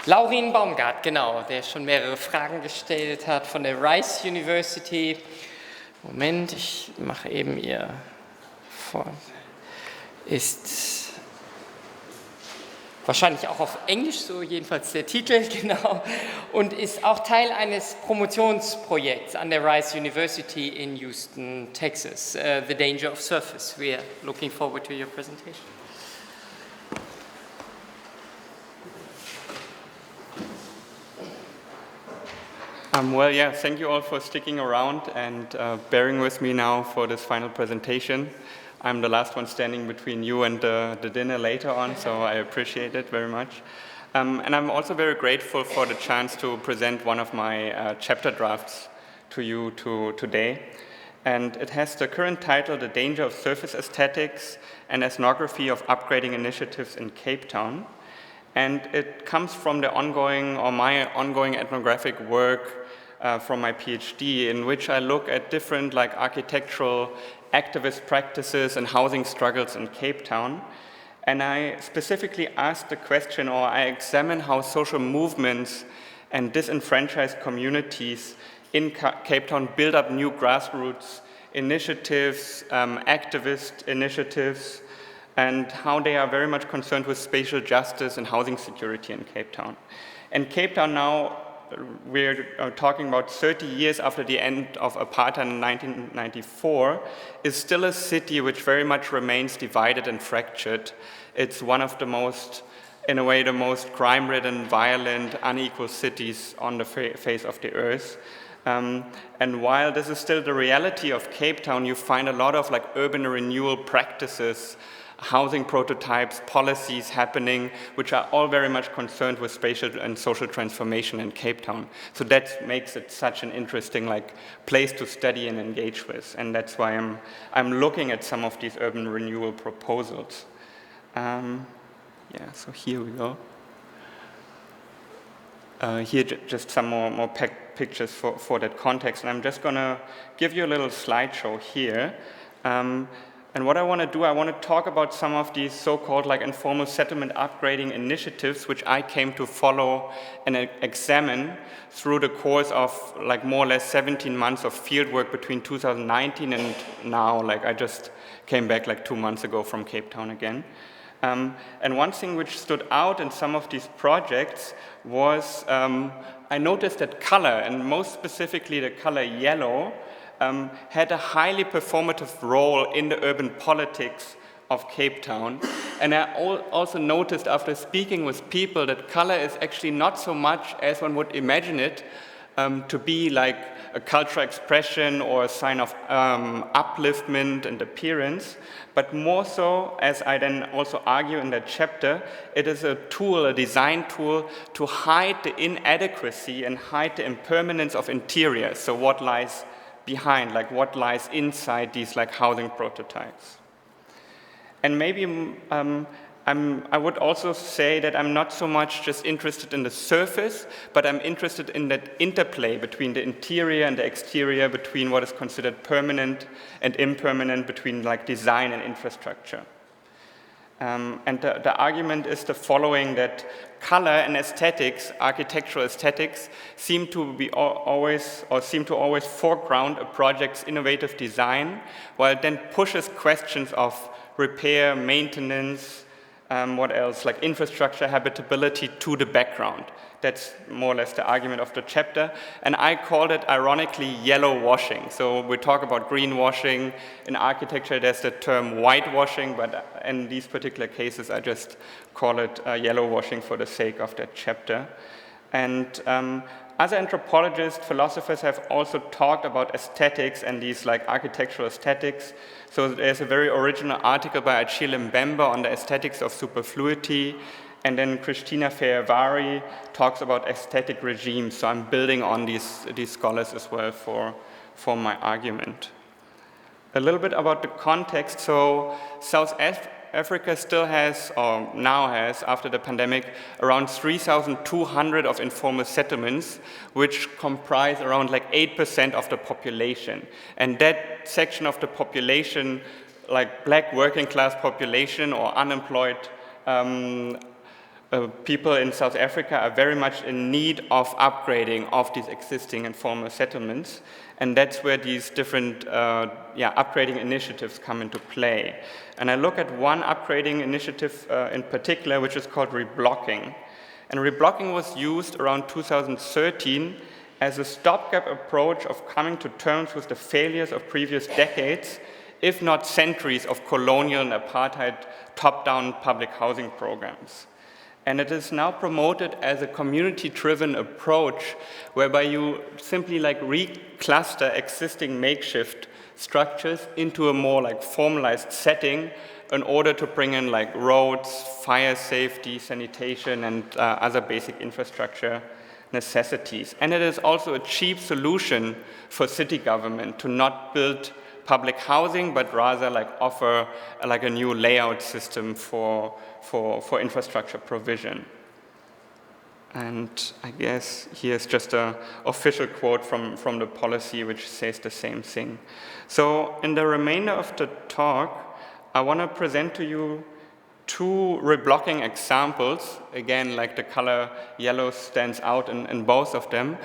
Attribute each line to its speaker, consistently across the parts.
Speaker 1: Laurin Baumgardt, genau, der schon mehrere Fragen gestellt hat von der Rice University. Moment, ich mache eben ihr vor. Ist wahrscheinlich auch auf Englisch, so jedenfalls der Titel, genau, und ist auch Teil eines Promotionsprojekts an der Rice University in Houston, Texas, The Danger of Surface. We are looking forward to your presentation.
Speaker 2: Well, yeah, thank you all for sticking around and bearing with me now for this final presentation. I'm the last one standing between you and the dinner later on, so I appreciate it very much. And I'm also very grateful for the chance to present one of my chapter drafts to you today. And it has the current title, The Danger of Surface Aesthetics, an Ethnography of Upgrading Initiatives in Cape Town. And it comes from my ongoing ethnographic work from my PhD, in which I look at different architectural activist practices and housing struggles in Cape Town. And I specifically ask the question, or I examine how social movements and disenfranchised communities in Cape Town build up new grassroots initiatives, activist initiatives, and how they are very much concerned with spatial justice and housing security in Cape Town. And Cape Town now, we're talking about 30 years after the end of apartheid in 1994, is still a city which very much remains divided and fractured. It's one of the most, in a way, the most crime-ridden, violent, unequal cities on the face of the earth. And while this is still the reality of Cape Town, you find a lot of urban renewal practices, housing prototypes, policies happening, which are all very much concerned with spatial and social transformation in Cape Town. So that makes it such an interesting place to study and engage with, and that's why I'm looking at some of these urban renewal proposals. So here we go. Here just some more pictures for that context, and I'm just going to give you a little slideshow here. And what I want to do, I want to talk about some of these so-called informal settlement upgrading initiatives, which I came to follow and examine through the course of more or less 17 months of fieldwork between 2019 and now. I just came back 2 months ago from Cape Town again. And one thing which stood out in some of these projects was I noticed that color, and most specifically the color yellow, had a highly performative role in the urban politics of Cape Town. And I also noticed after speaking with people that color is actually not so much as one would imagine it to be a cultural expression or a sign of upliftment and appearance, but more so, as I then also argue in that chapter, it is a tool, a design tool to hide the inadequacy and hide the impermanence of interiors. So what lies behind, what lies inside these housing prototypes. And maybe I would also say that I'm not so much just interested in the surface, but I'm interested in that interplay between the interior and the exterior, between what is considered permanent and impermanent, between design and infrastructure. And the argument is the following, that color and aesthetics, architectural aesthetics, seem to always foreground a project's innovative design, while it then pushes questions of repair, maintenance, what else, infrastructure, habitability to the background. That's more or less the argument of the chapter. And I called it, ironically, yellow washing. So we talk about greenwashing. In architecture, there's the term whitewashing, but in these particular cases, I just call it yellow washing for the sake of that chapter. And other anthropologists, philosophers have also talked about aesthetics and these architectural aesthetics. So there's a very original article by Achille Mbembe on the aesthetics of superfluity. And then Cristina Ferravari talks about aesthetic regimes. So I'm building on these scholars as well for my argument. A little bit about the context. So South Africa still has, or now has, after the pandemic, around 3,200 of informal settlements, which comprise around 8% of the population. And that section of the population, black working class population or unemployed people in South Africa are very much in need of upgrading of these existing informal settlements, and that's where these different upgrading initiatives come into play. And I look at one upgrading initiative in particular, which is called reblocking. And reblocking was used around 2013 as a stopgap approach of coming to terms with the failures of previous decades, if not centuries, of colonial and apartheid top-down public housing programs. And it is now promoted as a community-driven approach whereby you simply recluster existing makeshift structures into a more formalized setting in order to bring in roads, fire safety, sanitation, and other basic infrastructure necessities. And it is also a cheap solution for city government to not build public housing, but rather offer a new layout system for infrastructure provision. And I guess here's just an official quote from the policy which says the same thing. So in the remainder of the talk, I want to present to you two reblocking examples. Again, the color yellow stands out in both of them.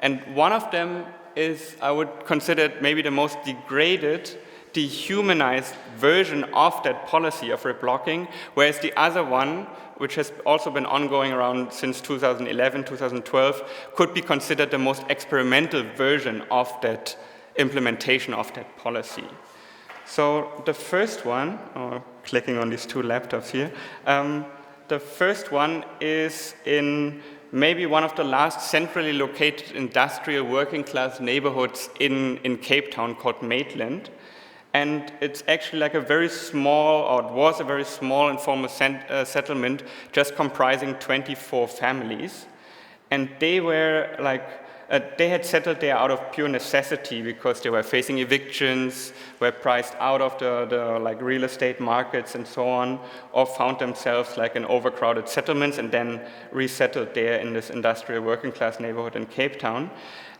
Speaker 2: And one of them is, I would consider it maybe the most degraded, dehumanized version of that policy of reblocking, whereas the other one, which has also been ongoing around since 2011, 2012, could be considered the most experimental version of that implementation of that policy. So the first one, clicking on these two laptops here, the first one is in maybe one of the last centrally located industrial working class neighborhoods in Cape Town called Maitland. And it's actually a very small, or it was a very small informal settlement just comprising 24 families. And they were they had settled there out of pure necessity because they were facing evictions, were priced out of the real estate markets and so on, or found themselves in overcrowded settlements and then resettled there in this industrial working class neighborhood in Cape Town.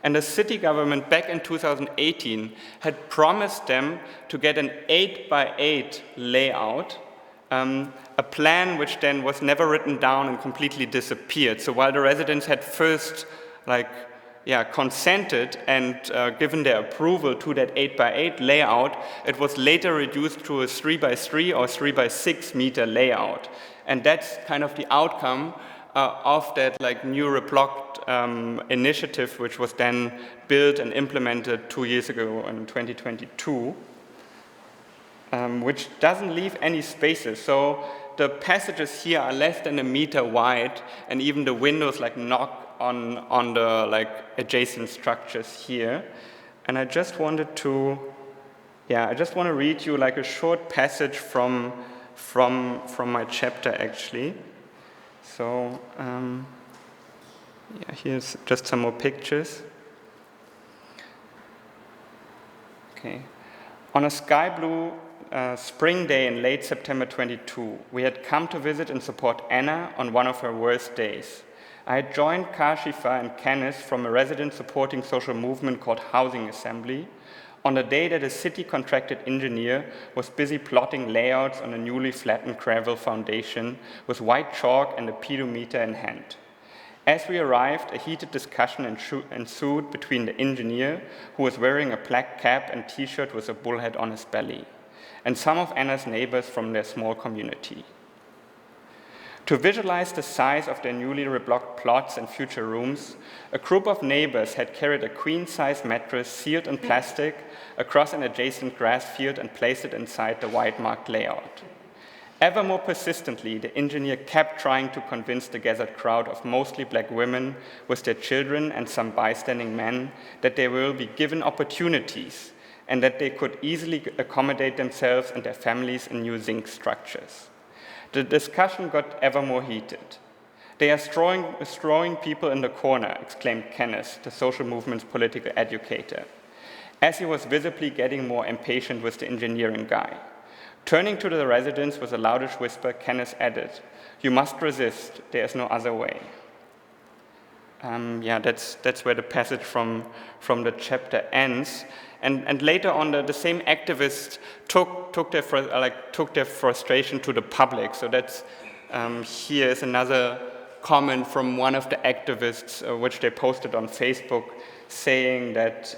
Speaker 2: And the city government back in 2018 had promised them to get an 8x8 layout, a plan which then was never written down and completely disappeared. So while the residents had first consented and given their approval to that 8x8 layout, it was later reduced to a 3x3 or 3x6 meter layout. And that's kind of the outcome of that new reblocked initiative, which was then built and implemented 2 years ago in 2022, which doesn't leave any spaces. So the passages here are less than a meter wide, and even the windows knock on the adjacent structures here. And I just wanted to read you a short passage from my chapter actually. So here's just some more pictures. Okay. On a sky blue spring day in late September 22, we had come to visit and support Anna on one of her worst days. I had joined Kashifa and Kenneth from a resident supporting social movement called Housing Assembly on the day that a city contracted engineer was busy plotting layouts on a newly flattened gravel foundation with white chalk and a pedometer in hand. As we arrived, a heated discussion ensued between the engineer, who was wearing a black cap and t-shirt with a bullhead on his belly, and some of Anna's neighbors from their small community. To visualize the size of their newly reblocked plots and future rooms, a group of neighbors had carried a queen-size mattress sealed in plastic across an adjacent grass field and placed it inside the white-marked layout. Ever more persistently, the engineer kept trying to convince the gathered crowd of mostly black women with their children and some bystanding men that they will be given opportunities and that they could easily accommodate themselves and their families in new zinc structures. The discussion got ever more heated. "They are throwing people in the corner," exclaimed Kenneth, the social movement's political educator, as he was visibly getting more impatient with the engineering guy. Turning to the residents with a loudish whisper, Kenneth added, "You must resist, there is no other way." That's where the passage from the chapter ends. And later on, the same activists took their frustration to the public. So that's Here is another comment from one of the activists, which they posted on Facebook, saying that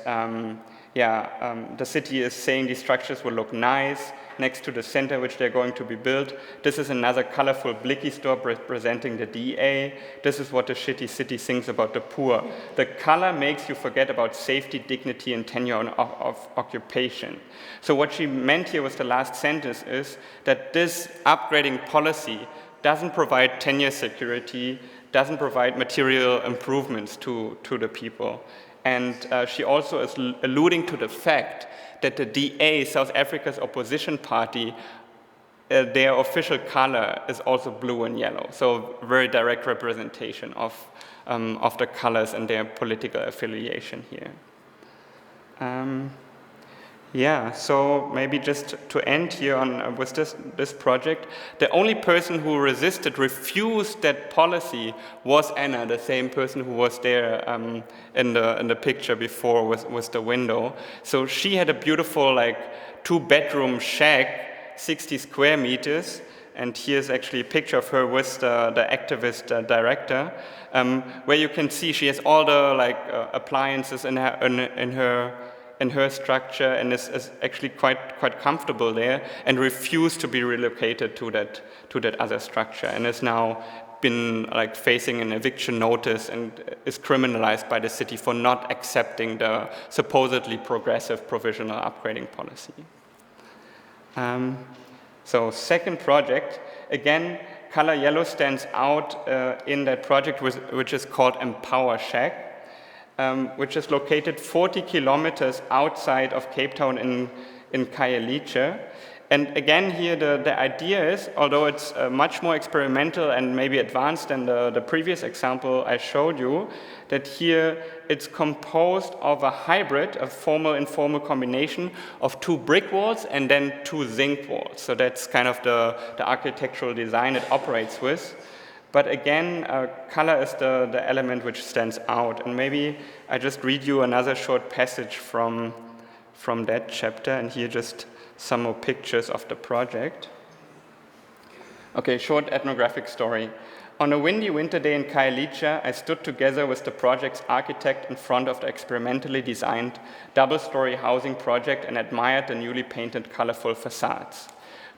Speaker 2: the city is saying these structures will look nice next to the center which they're going to be built. This is another colorful blicky store representing the DA. This is what the shitty city thinks about the poor. The color makes you forget about safety, dignity, and tenure of occupation. So what she meant here with the last sentence is that this upgrading policy doesn't provide tenure security, doesn't provide material improvements to the people. And she also is alluding to the fact that the DA, South Africa's opposition party, their official color is also blue and yellow. So very direct representation of the colors and their political affiliation here. So maybe just to end here on with this project, the only person who refused that policy was Anna, the same person who was there in the picture before with the window. So she had a beautiful 2-bedroom shack, 60 square meters, and here's actually a picture of her with the activist director, where you can see she has all the appliances in her structure, and is actually quite comfortable there, and refused to be relocated to that other structure, and is now been facing an eviction notice and is criminalized by the city for not accepting the supposedly progressive provisional upgrading policy. So second project, again, color yellow stands out in that project, which is called Empower Shack. Which is located 40 kilometers outside of Cape Town in Khayelitsha. And again here the idea is, although it's much more experimental and maybe advanced than the previous example I showed you, that here it's composed of a hybrid, a formal-informal combination of 2 brick walls and then 2 zinc walls. So that's kind of the architectural design it operates with. But again, color is the element which stands out. And maybe I just read you another short passage from that chapter, and here just some more pictures of the project. Okay, short ethnographic story. On a windy winter day in Khayelitsha, I stood together with the project's architect in front of the experimentally designed double-story housing project and admired the newly painted colorful facades.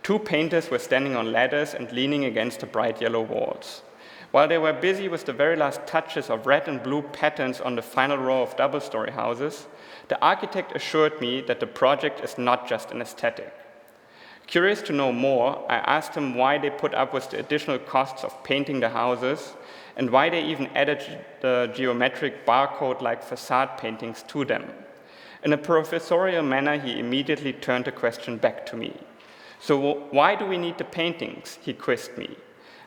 Speaker 2: 2 painters were standing on ladders and leaning against the bright yellow walls. While they were busy with the very last touches of red and blue patterns on the final row of double-story houses, the architect assured me that the project is not just an aesthetic. Curious to know more, I asked him why they put up with the additional costs of painting the houses and why they even added the geometric barcode-like facade paintings to them. In a professorial manner, he immediately turned the question back to me. So why do we need the paintings? He quizzed me.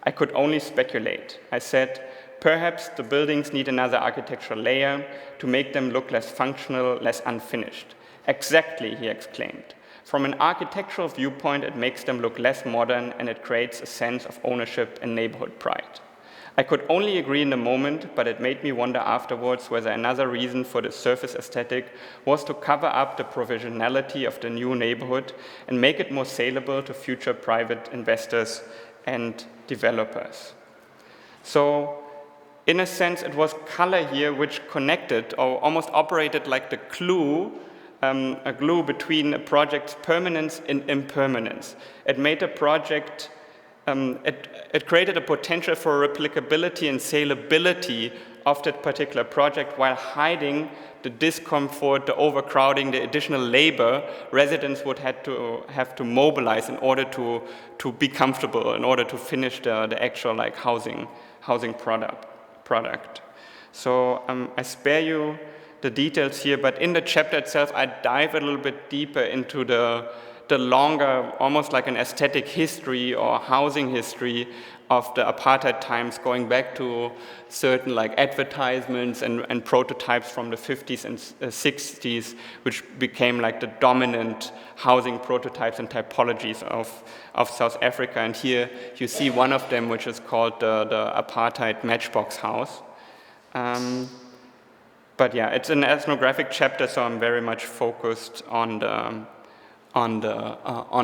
Speaker 2: I could only speculate. I said, perhaps the buildings need another architectural layer to make them look less functional, less unfinished. Exactly, he exclaimed. From an architectural viewpoint, it makes them look less modern and it creates a sense of ownership and neighborhood pride. I could only agree in the moment, but it made me wonder afterwards whether another reason for the surface aesthetic was to cover up the provisionality of the new neighborhood and make it more saleable to future private investors and developers. So, in a sense, it was color here which connected or almost operated like the glue, a glue between a project's permanence and impermanence. It made a project it created a potential for replicability and salability of that particular project while hiding the discomfort, the overcrowding, the additional labor residents would have to mobilize in order to be comfortable, in order to finish the actual housing product. So I spare you the details here, but in the chapter itself I dive a little bit deeper into the longer, almost like an aesthetic history or housing history of the apartheid times, going back to certain advertisements and prototypes from the 50s and 60s, which became the dominant housing prototypes and typologies of South Africa. And here you see one of them, which is called the apartheid matchbox house. But yeah, it's an ethnographic chapter, so I'm very much focused on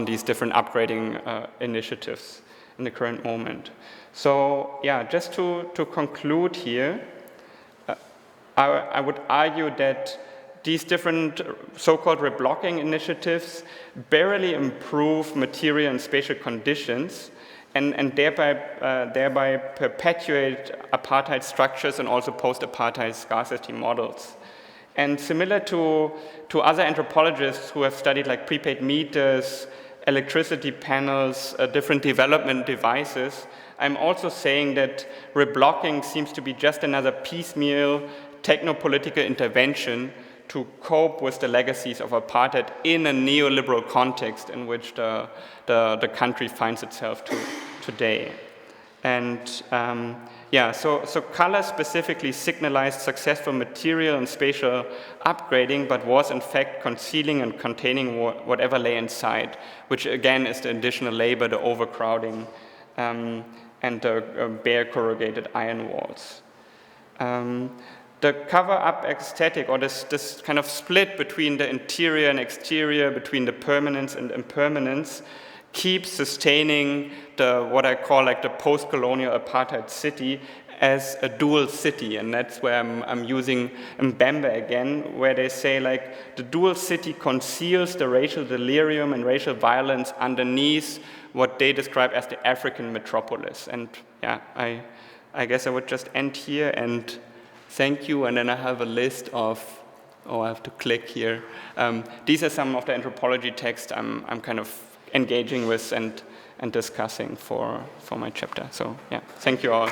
Speaker 2: these different upgrading initiatives. in the current moment. So yeah, just to conclude here, I would argue that these different so-called reblocking initiatives barely improve material and spatial conditions and thereby perpetuate apartheid structures and also post-apartheid scarcity models. And similar to other anthropologists who have studied like prepaid meters, electricity panels, different development devices, I'm also saying that reblocking seems to be just another piecemeal techno-political intervention to cope with the legacies of apartheid in a neoliberal context in which the country finds itself today. And yeah, so color specifically signalized successful material and spatial upgrading, but was in fact concealing and containing whatever lay inside, which again is the additional labor, the overcrowding, and the bare corrugated iron walls. The cover-up aesthetic, or this kind of split between the interior and exterior, between the permanence and impermanence, keeps sustaining what I call like the post-colonial apartheid city as a dual city, and that's where I'm using Mbembe again, where they say like the dual city conceals the racial delirium and racial violence underneath what they describe as the African metropolis. And yeah, I guess I would just end here and thank you, and then I have a list of, I have to click here. These are some of the anthropology texts I'm kind of engaging with and discussing for my chapter. So yeah, thank you all.